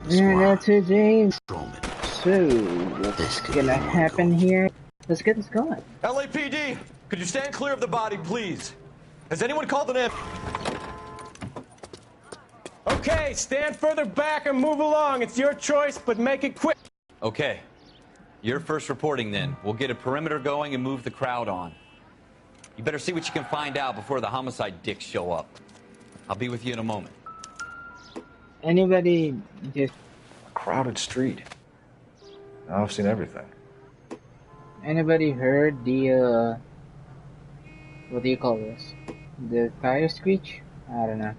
And that's it, James. Roman. So, what's gonna happen here? Let's get this going. LAPD, could you stand clear of the body, please? Has anyone called an ambulance? Okay, stand further back and move along. It's your choice, but make it quick. Okay. You're first reporting then. We'll get a perimeter going and move the crowd on. You better see what you can find out before the homicide dicks show up. I'll be with you in a moment. Anybody just... A crowded street. Now I've seen everything. Anybody heard the, what do you call this? The tire screech? I don't know.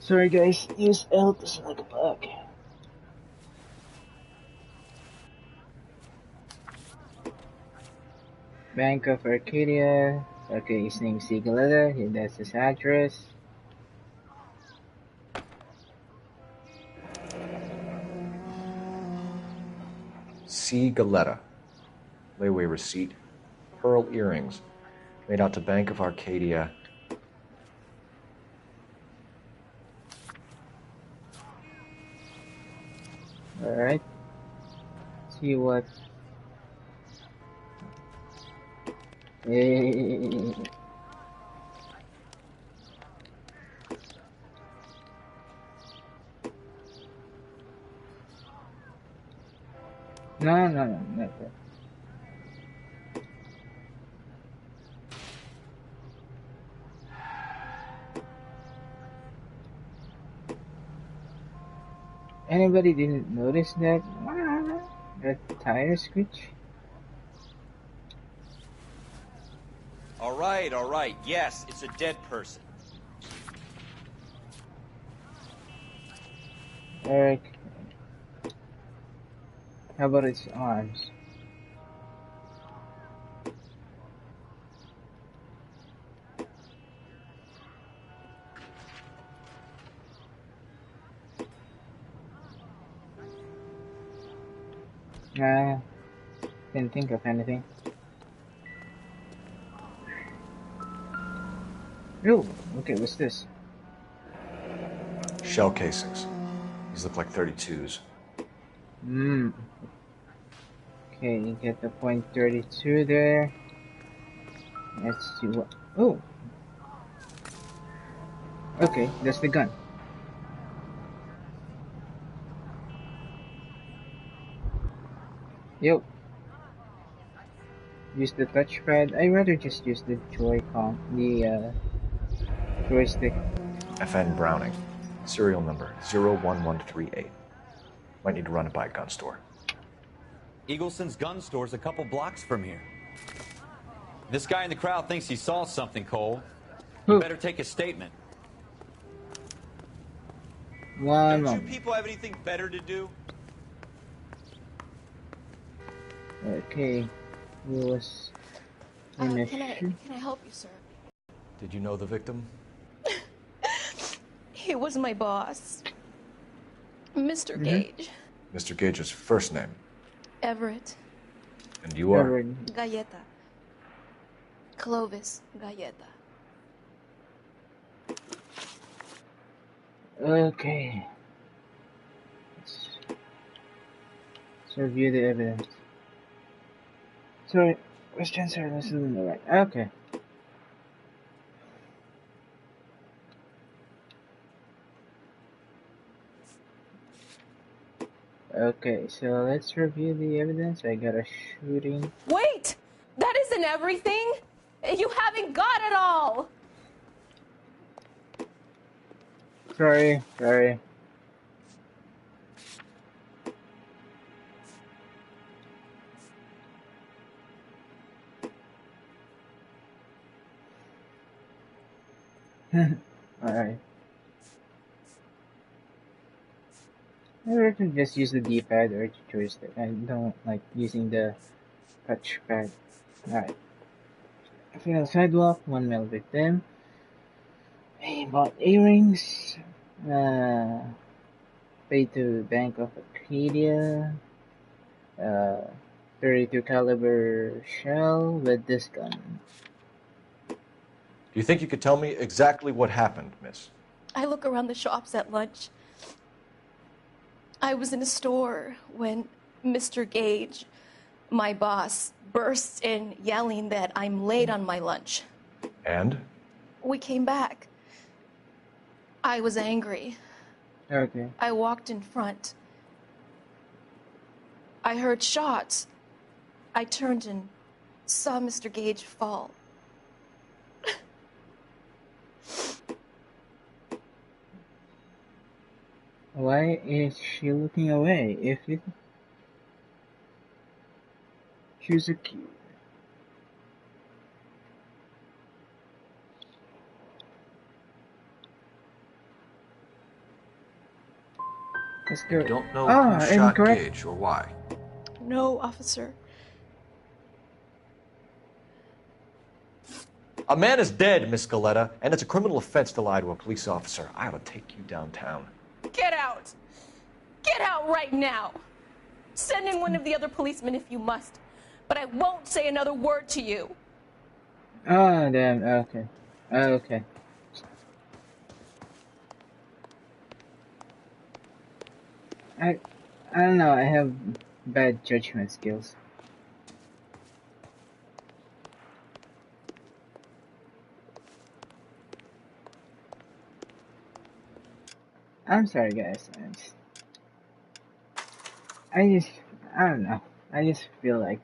Sorry guys, use L to select a bug. Bank of Arcadia. Okay, his name's Sigaletta. That's his address. C. Galetta. Layaway receipt. Pearl earrings. Made out to Bank of Arcadia. Alright. See what... No, not that. Anybody didn't notice that? That tire screech? All right. Yes, it's a dead person. Eric. How about its arms? Nah, didn't think of anything. Oh, okay, what's this? Shell casings. These look like 32s. Okay, you get the .32 there. Let's see what... Oh! Okay, that's the gun. Yo. Use the touchpad. I'd rather just use the Joy-Con, the joystick. FN Browning. Serial number 01138. Might need to run it by a gun store. Eagleson's gun store's a couple blocks from here. This guy in the crowd thinks he saw something, Cole. You better take a statement. One Don't moment. you people have anything better to do? Okay. It was... Can I help you, sir? Did you know the victim? He was my boss. Mr. Gage. Mr. Gage's first name. Everett. And you are? Everett. Galleta. Clovis Galleta. Okay. Let's review the evidence. Sorry, questions are listening right. Okay. Okay, so let's review the evidence. I got a shooting. Wait! That isn't everything! You haven't got it all! Sorry. Alright. I rather just use the D-pad or the joystick. I don't like using the touchpad. Alright. Fatal sidewalk, 1 male victim. He bought earrings. Paid to Bank of Arcadia. 32 caliber shell with this gun. Do you think you could tell me exactly what happened, miss? I look around the shops at lunch. I was in a store when Mr. Gage, my boss, bursts in yelling that I'm late on my lunch. And? We came back. I was angry. Okay. I walked in front. I heard shots. I turned and saw Mr. Gage fall. Why is she looking away? If you choose a key. Let's go. You don't know Ah, who shot incorrect. Gage or why. No, officer. A man is dead, Miss Galetta, and it's a criminal offense to lie to a police officer. I ought to take you downtown. Get out! Get out right now! Send in one of the other policemen if you must, but I won't say another word to you. Oh, damn. Okay. Okay. I don't know. I have bad judgment skills. I'm sorry, guys. I don't know. I just feel like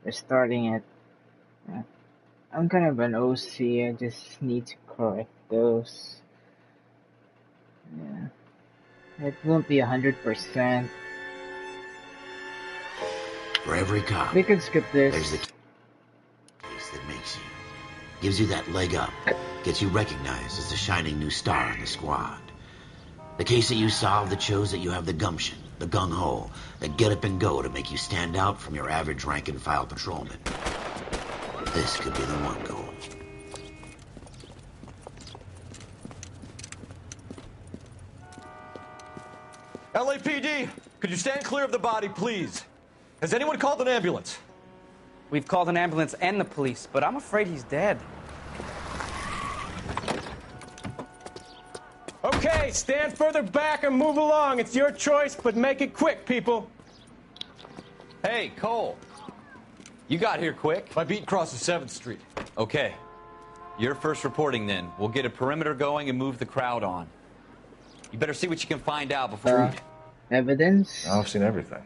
we're starting at. I'm kind of an OC. I just need to correct those. Yeah. It won't be 100%. For every cop, We could skip this. there's the case that makes you, gives you that leg up, gets you recognized as the shining new star in the squad. The case that you solve that shows that you have the gumption, the gung-ho, the get up and go to make you stand out from your average rank-and-file patrolman. This could be the one goal. LAPD, could you stand clear of the body, please? Has anyone called an ambulance? We've called an ambulance and the police, but I'm afraid he's dead. Okay, stand further back and move along. It's your choice, but make it quick, people. Hey, Cole. You got here quick. My beat crosses 7th Street. Okay. You're first reporting then. We'll get a perimeter going and move the crowd on. You better see what you can find out before... Evidence? I've seen everything.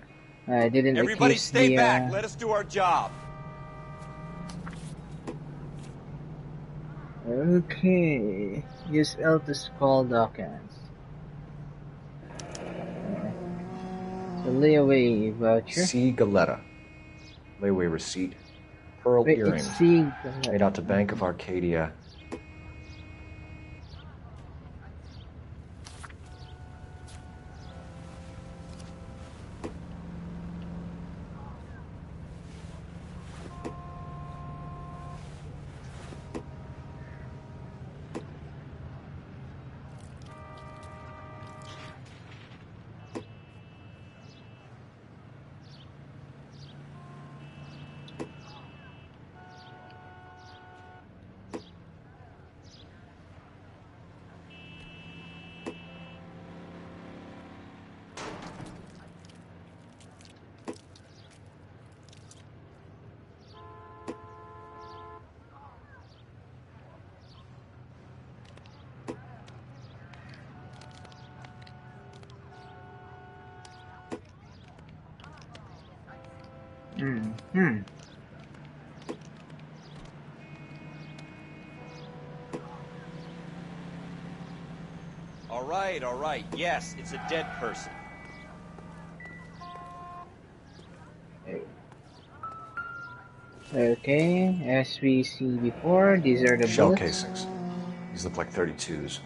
I didn't Everybody accuse stay the, back. Let us do our job. Okay. Use L to scroll documents. So layaway voucher. C. Galetta. Layaway receipt. Pearl Wait, earrings. it's C. Made out to Bank of Arcadia. All right. Yes, it's a dead person. Okay, as we see before, these are the Shell bullets. casings. These look like 32s.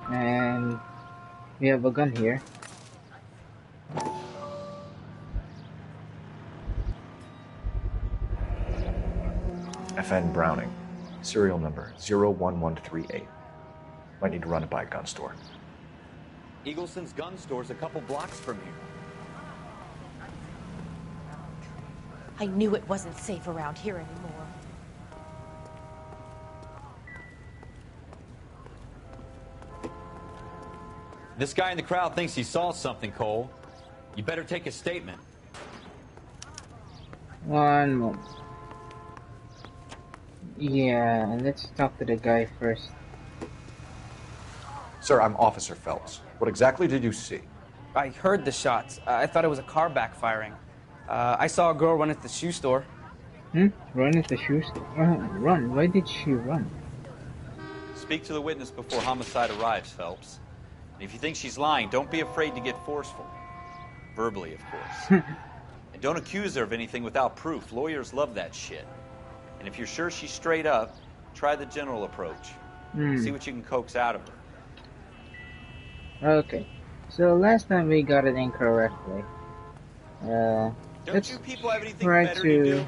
And we have a gun here. FN Browning. Serial number 01138. Might need to run it by a gun store. Eagleson's gun store's a couple blocks from here. I knew it wasn't safe around here anymore. This guy in the crowd thinks he saw something, Cole. You better take a statement. One moment. Yeah, let's talk to the guy first. Sir, I'm Officer Phelps. What exactly did you see? I heard the shots. I thought it was a car backfiring. I saw a girl run at the shoe store. Run at the shoe store? Run? Why did she run? Speak to the witness before homicide arrives, Phelps. And if you think she's lying, don't be afraid to get forceful. Verbally, of course. And don't accuse her of anything without proof. Lawyers love that shit. And if you're sure she's straight up, try the general approach. See what you can coax out of her. Okay. So last time we got it incorrectly. Don't Let's you people have anything try better to to do?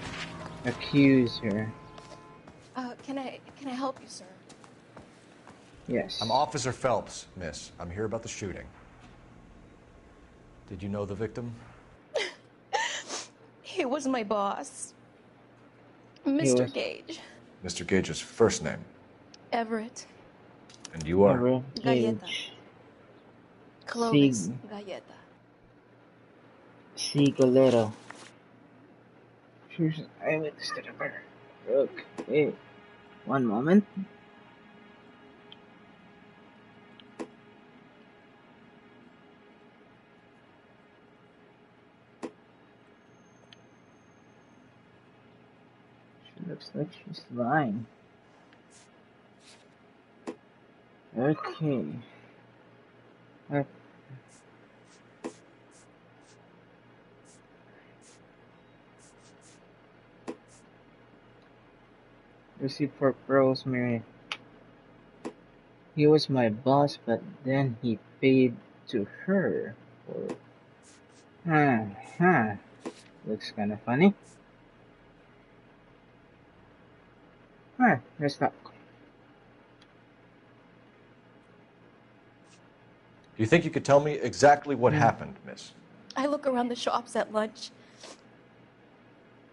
accuse her. Can I help you, sir? Yes. I'm Officer Phelps, miss. I'm here about the shooting. Did you know the victim? He was my boss. Mr. Gage. Mr. Gage's first name. Everett. And you are? Everett Galleta. Gage. Clovis. Galleta. Cigalero. Choose eyewitness to the murder. Okay. One moment. She looks like she's lying. Okay. Receipt for Rosemary. He was my boss, but then he paid to her. Looks kind of funny. Let's talk. Do you think you could tell me exactly what happened, miss? I look around the shops at lunch.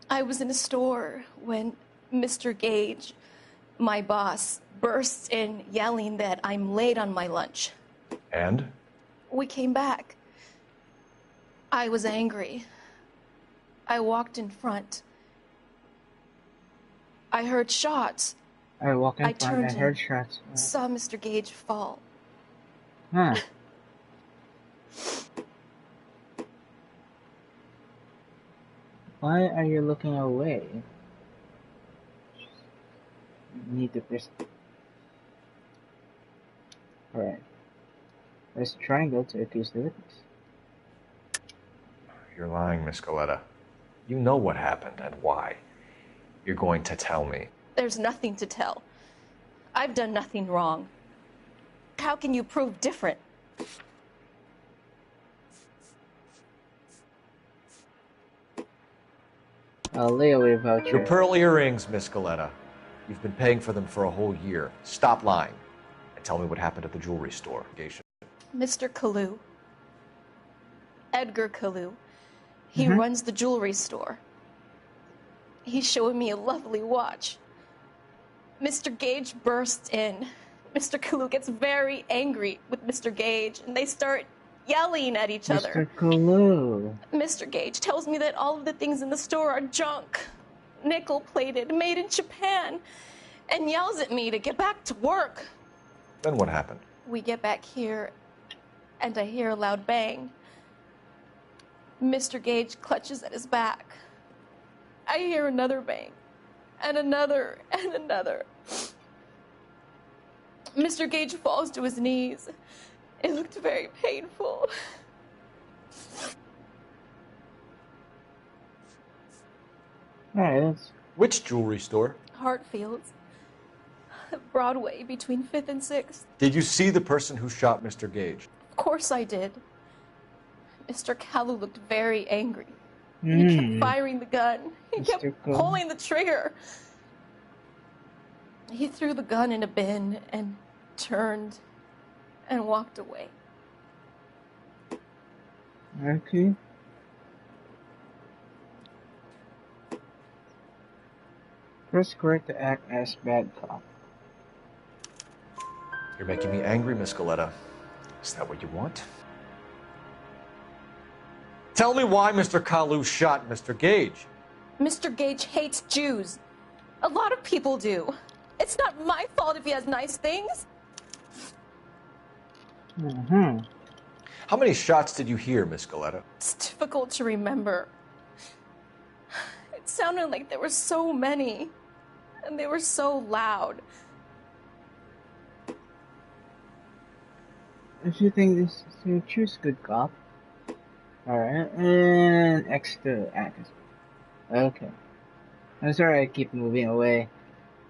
I was in a store when Mr. Gage, my boss, bursts in yelling that I'm late on my lunch. And? We came back. I was angry. I walked in front. I heard shots. I walked in I front turned and heard shots. saw Mr. Gage fall. Huh. Why are you looking away? You need to press. Alright. Press triangle to accuse the witness. You're lying, Miss Galleta. You know what happened and why. You're going to tell me. There's nothing to tell. I've done nothing wrong. How can you prove different? I'll layaway voucher. Your pearl earrings, Miss Galleta. You've been paying for them for a whole year. Stop lying and tell me what happened at the jewelry store. Geisha. Mr. Kalu. Edgar Kalu. He runs the jewelry store. He's showing me a lovely watch. Mr. Gage bursts in. Mr. Kalu gets very angry with Mr. Gage, and they start yelling at each other. Mr. Kalu. Mr. Gage tells me that all of the things in the store are junk, nickel-plated, made in Japan, and yells at me to get back to work. Then what happened? We get back here, and I hear a loud bang. Mr. Gage clutches at his back. I hear another bang, and another, and another. Mr. Gage falls to his knees. It looked very painful. Alright, that's... Which jewelry store? Hartfield's. Broadway, between 5th and 6th. Did you see the person who shot Mr. Gage? Of course I did. Mr. Kalu looked very angry. He kept firing the gun. He Mr. kept Kalu. pulling the trigger. He threw the gun in a bin and turned and walked away. Okay. Press square to act as bad cop. You're making me angry, Miss Galetta. Is that what you want? Tell me why Mr. Kalu shot Mr. Gage. Mr. Gage hates Jews. A lot of people do. It's not my fault if he has nice things. How many shots did you hear, Miss Galetta? It's difficult to remember. It sounded like there were so many, and they were so loud. If you think this, so choose good cop. Alright, and X to act. Okay. I'm sorry I keep moving away.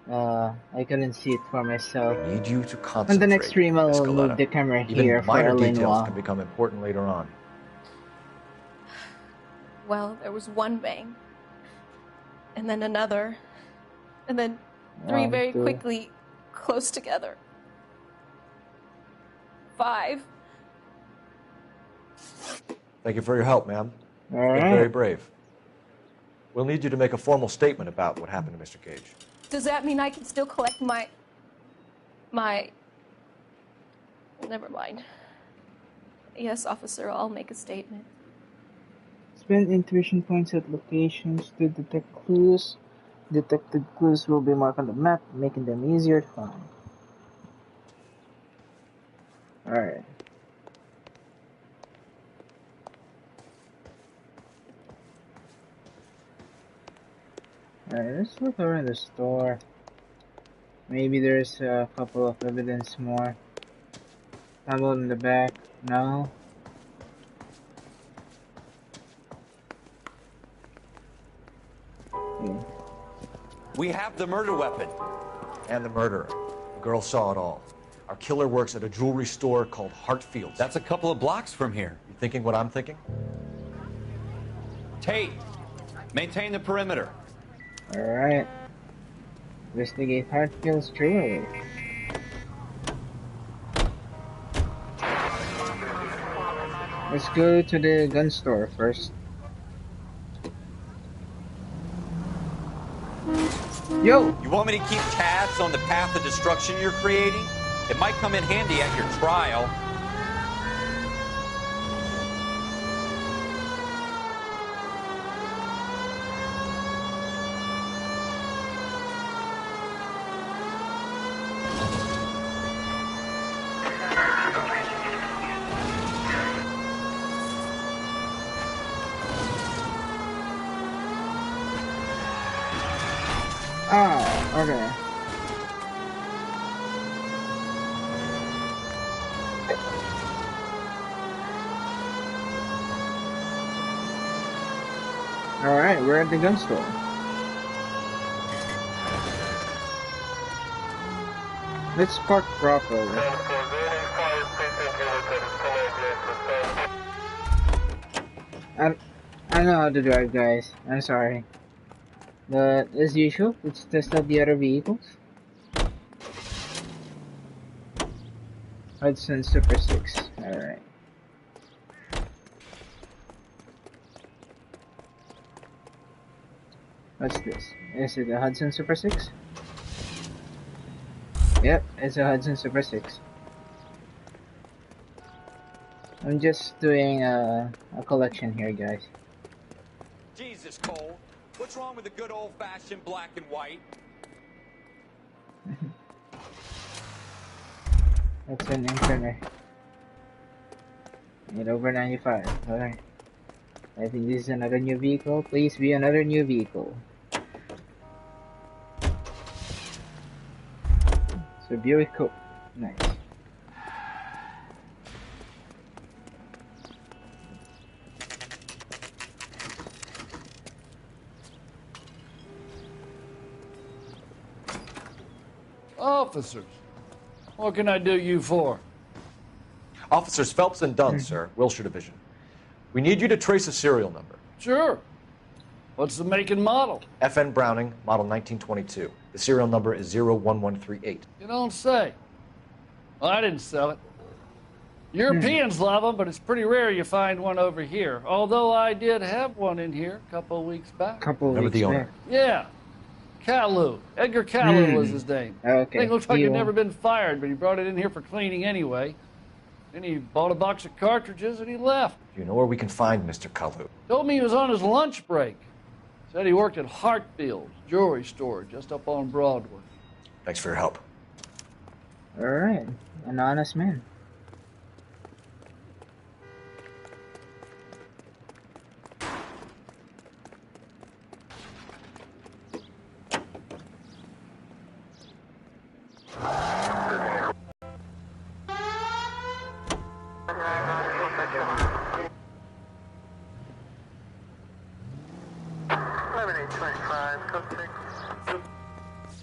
I couldn't see it for myself. I need you to concentrate. On the next stream, Miss I'll Galetta. move the camera Even here for minor L.A details Noire. can become important later on. Well, there was one bang, and then another, and then three very quickly close together. 5. Thank you for your help, ma'am. All You're right. very brave. We'll need you to make a formal statement about what happened to Mr. Gage. Does that mean I can still collect my... Never mind. Yes, officer, I'll make a statement. Spend intuition points at locations to detect clues. Detected clues will be marked on the map, making them easier to find. Alright. Alright, let's look around the store. Maybe there's a couple of evidence more. How about in the back? No? Okay. We have the murder weapon. And the murderer. The girl saw it all. Our killer works at a jewelry store called Hartfield's. That's a couple of blocks from here. You thinking what I'm thinking? Tate, maintain the perimeter. Alright. Investigate Hartfield's jewelry. Let's go to the gun store first. Yo! You want me to keep tabs on the path of destruction you're creating? It might come in handy at your trial. Ah, okay. Alright, we're at the gun store. Let's park properly. I know how to drive, guys. I'm sorry. But as usual, let's test out the other vehicles. Hudson Super 6. Alright. What's this? Is it a Hudson Super 6? Yep, it's a Hudson Super 6. I'm just doing a collection here, guys. Jesus, Cole. What's wrong with the good old-fashioned black and white? That's an infinite. 8/95. Alright. I think this is another new vehicle. Please be another new vehicle. So Buick Coupe. Nice. Officers, what can I do you for? Officers Phelps and Dunn, sir, Wilshire Division. We need you to trace a serial number. Sure. What's the make and model? FN Browning, model 1922. The serial number is 01138. You don't say. Well, I didn't sell it. Europeans love them, but it's pretty rare you find one over here. Although I did have one in here a couple of weeks back. Couple Remember weeks the owner? back. Yeah. Kalu. Edgar Kalu was his name. Okay. Thing looks like he'd Deal. never been fired, but he brought it in here for cleaning anyway. Then he bought a box of cartridges and he left. Do you know where we can find Mr. Kalu? Told me he was on his lunch break. Said he worked at Hartfield's jewelry store just up on Broadway. Thanks for your help. Alright. An honest man.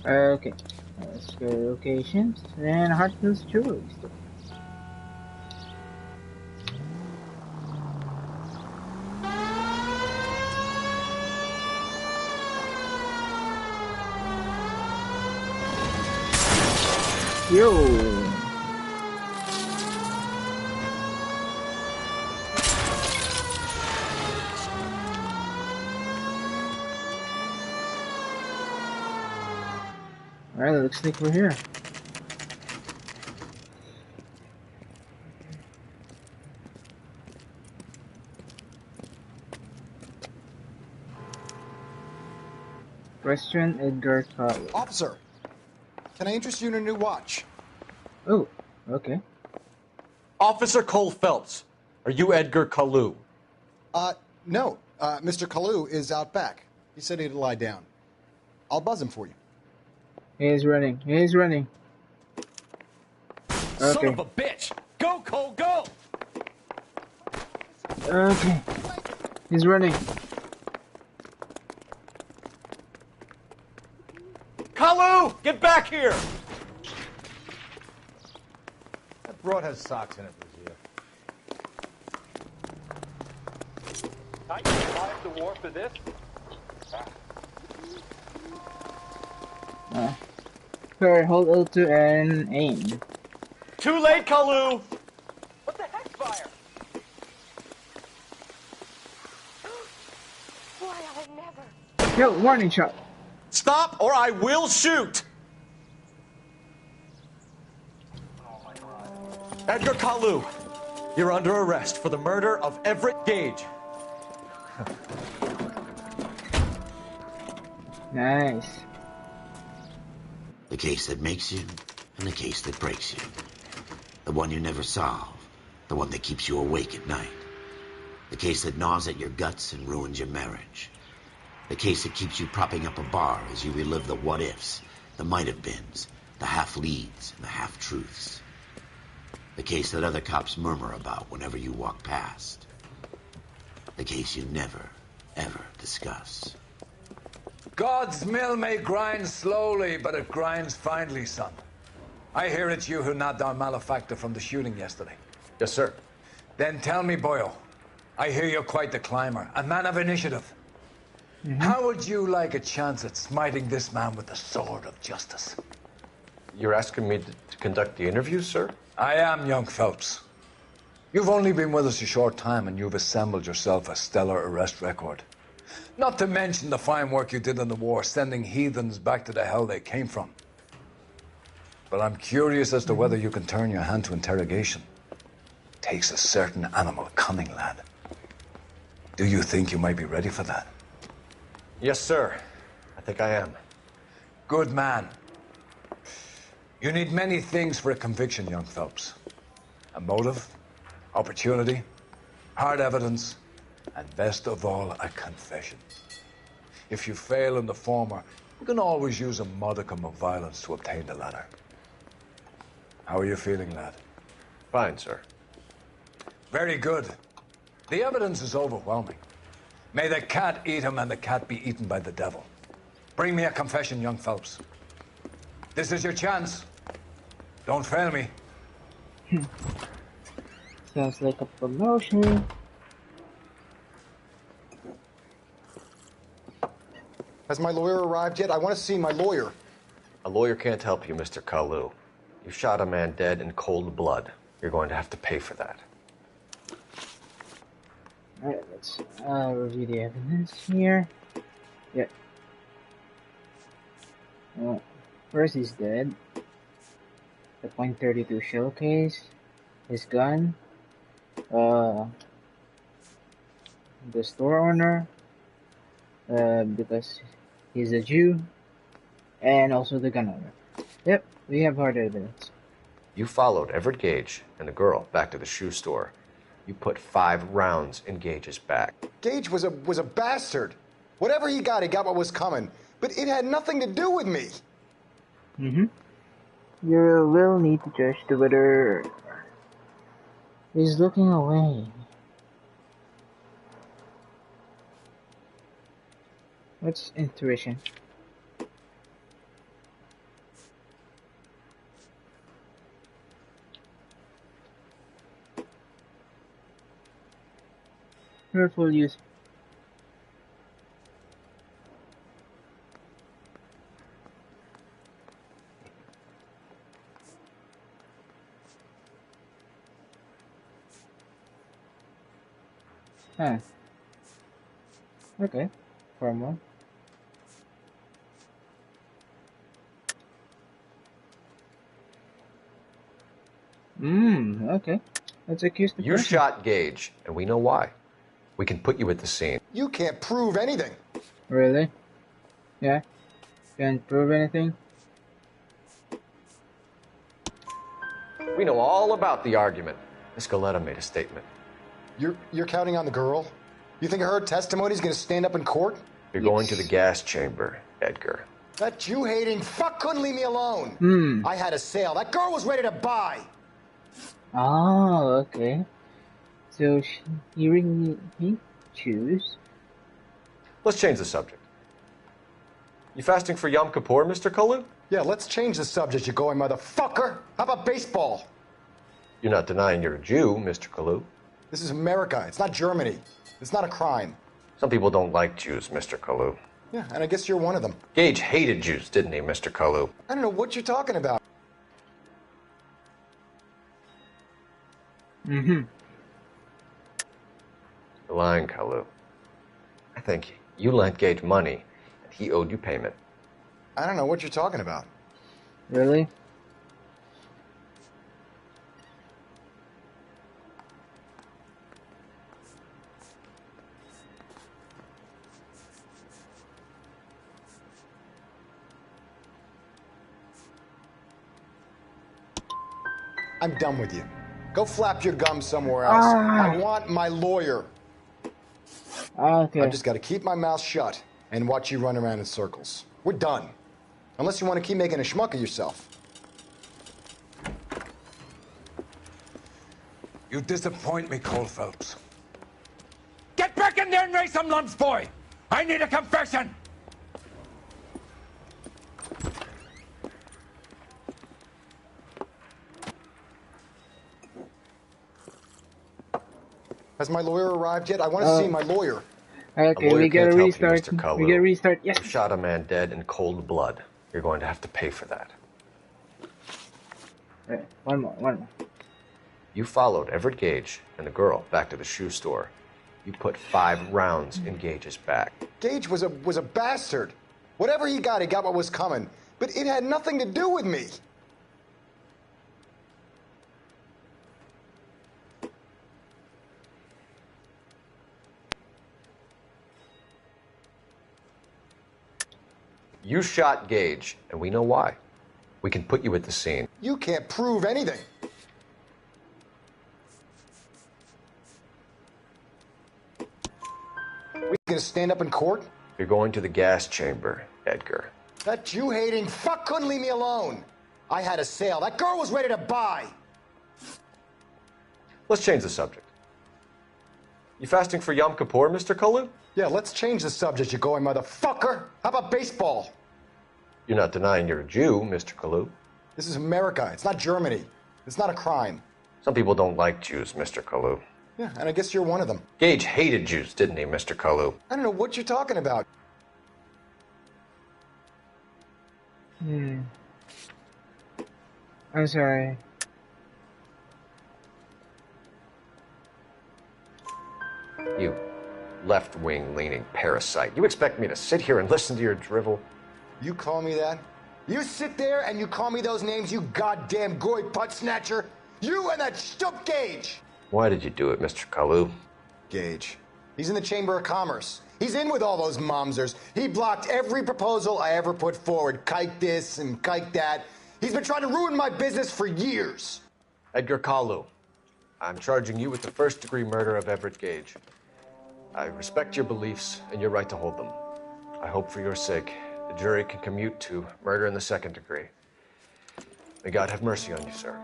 Okay. Let's go to locations. And Hartfield's jewelry store. Yo! Alright, looks like we're here. Restaurant Edgar College. Officer, can I interest you in a new watch? Oh, okay. Officer Cole Phelps, are you Edgar Kalu? No. Mr. Kalu is out back. He said he'd lie down. I'll buzz him for you. He's running. He's running. Son Okay. of a bitch! Go, Cole, go! Okay. He's running. Kalu! Get back here! That broad has socks in it, Brazil. I can survive the war for this? Sorry, hold L2 and aim. Too late, Kalu! What the heck, fire? Why, I never. Yo, warning shot. Stop or I will shoot! Edgar Kalu, you're under arrest for the murder of Everett Gage. Nice. The case that makes you, and the case that breaks you. The one you never solve, the one that keeps you awake at night. The case that gnaws at your guts and ruins your marriage. The case that keeps you propping up a bar as you relive the what-ifs, the might-have-beens, the half-leads, and the half-truths. The case that other cops murmur about whenever you walk past. The case you never, ever discuss. God's mill may grind slowly, but it grinds finely, son. I hear it's you who nabbed our malefactor from the shooting yesterday. Yes, sir. Then tell me, boyo, I hear you're quite the climber, a man of initiative. How would you like a chance at smiting this man with the sword of justice? You're asking me to conduct the interview, sir? I am, young Phelps. You've only been with us a short time and you've assembled yourself a stellar arrest record. Not to mention the fine work you did in the war, sending heathens back to the hell they came from. But I'm curious as to whether you can turn your hand to interrogation. Takes a certain animal cunning, lad. Do you think you might be ready for that? Yes, sir. I think I am. Good man. You need many things for a conviction, young Phelps. A motive, opportunity, hard evidence, and best of all, a confession. If you fail in the former, you can always use a modicum of violence to obtain the latter. How are you feeling, lad? Fine, sir. Very good. The evidence is overwhelming. May the cat eat him and the cat be eaten by the devil. Bring me a confession, young Phelps. This is your chance. Don't fail me. Sounds like a promotion. Has my lawyer arrived yet? I want to see my lawyer. A lawyer can't help you, Mr. Kalu. You shot a man dead in cold blood. You're going to have to pay for that. Alright, let's review the evidence here. Yep. Well, first he's dead. The .32 shell case, his gun, uh, the store owner, because he's a Jew, and also the gun owner. Yep, we have hard evidence. You followed Everett Gage and the girl back to the shoe store. You put 5 rounds in Gage's back. Gage was a bastard. Whatever he got what was coming. But it had nothing to do with me. You will need to judge the whether he's looking away. What's intuition? Careful use. Huh. Okay. Formal. Okay. Let's accuse the You person. shot Gage, and we know why. We can put you at the scene. You can't prove anything. Really? Yeah? Can't prove anything? We know all about the argument. Miss Galetta made a statement. You're counting on the girl? You think her testimony is going to stand up in court? You're going to the gas chamber, Edgar. That Jew-hating fuck couldn't leave me alone. I had a sale. That girl was ready to buy. Oh, okay. So he really choose. Let's change the subject. You fasting for Yom Kippur, Mr. Kalu? Yeah, let's change the subject, you going motherfucker. How about baseball? You're not denying you're a Jew, Mr. Kalu. This is America. It's not Germany. It's not a crime. Some people don't like Jews, Mr. Kalu. Yeah, and I guess you're one of them. Gage hated Jews, didn't he, Mr. Kalu? I don't know what you're talking about. You're lying, Kalu. I think you lent Gage money, and he owed you payment. I don't know what you're talking about. Really? I'm done with you. Go flap your gums somewhere else. I want my lawyer. Okay. I've just got to keep my mouth shut and watch you run around in circles. We're done. Unless you want to keep making a schmuck of yourself. You disappoint me, Cole Phelps. Get back in there and raise some lumps, boy! I need a confession! Has my lawyer arrived yet? I want to see my lawyer. Okay, we gotta restart. We gotta restart. Yes. You shot a man dead in cold blood. You're going to have to pay for that. Right, one more. You followed Everett Gage and the girl back to the shoe store. You put 5 rounds in Gage's back. Gage was a bastard. Whatever he got what was coming. But it had nothing to do with me. You shot Gage, and we know why. We can put you at the scene. You can't prove anything. We gonna stand up in court? You're going to the gas chamber, Edgar. That Jew-hating fuck couldn't leave me alone. I had a sale. That girl was ready to buy. Let's change the subject. You fasting for Yom Kippur, Mr. Kalu? Yeah, let's change the subject, you going motherfucker. How about baseball? You're not denying you're a Jew, Mr. Kalu. This is America. It's not Germany. It's not a crime. Some people don't like Jews, Mr. Kalu. Yeah, and I guess you're one of them. Gage hated Jews, didn't he, Mr. Kalu? I don't know what you're talking about. I'm sorry. You left-wing leaning parasite. You expect me to sit here and listen to your drivel? You call me that? You sit there and you call me those names, you goddamn goy putt snatcher. You and that stup Gage. Why did you do it, Mr. Kalu? Gage. He's in the Chamber of Commerce. He's in with all those momsers. He blocked every proposal I ever put forward. Kike this and kike that. He's been trying to ruin my business for years. Edgar Kalu, I'm charging you with the first-degree murder of Everett Gage. I respect your beliefs and your right to hold them. I hope for your sake the jury can commute to murder in the second degree. May God have mercy on you, sir.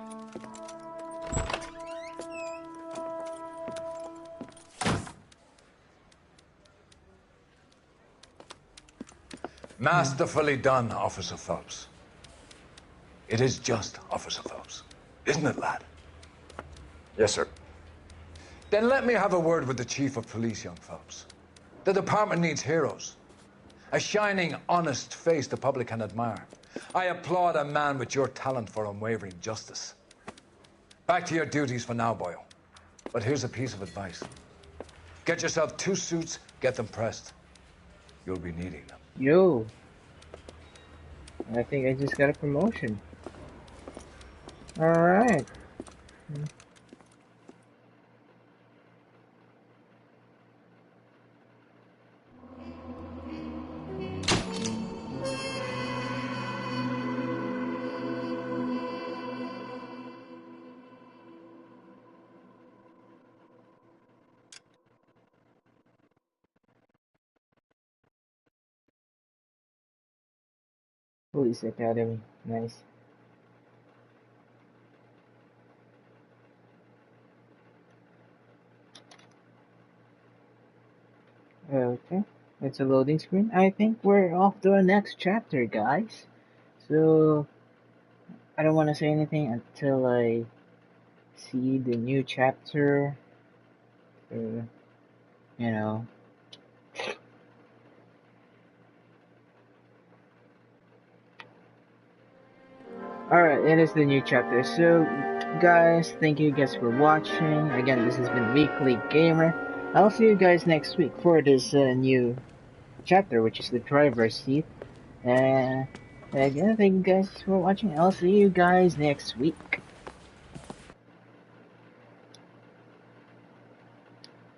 Masterfully done, Officer Phelps. It is just Officer Phelps, isn't it, lad? Yes, sir. Then let me have a word with the Chief of Police, young Phelps. The department needs heroes. A shining, honest face the public can admire. I applaud a man with your talent for unwavering justice. Back to your duties for now, Boyle. But here's a piece of advice. Get yourself 2 suits, get them pressed. You'll be needing them. Yo. I think I just got a promotion. Alright. Police Academy. Nice. Okay. It's a loading screen. I think we're off to our next chapter, guys. So, I don't want to say anything until I see the new chapter. You know. Alright, it is the new chapter. So, guys, thank you guys for watching. Again, this has been Weekly Gamer. I'll see you guys next week for this new chapter, which is the driver's seat. And again, thank you guys for watching. I'll see you guys next week.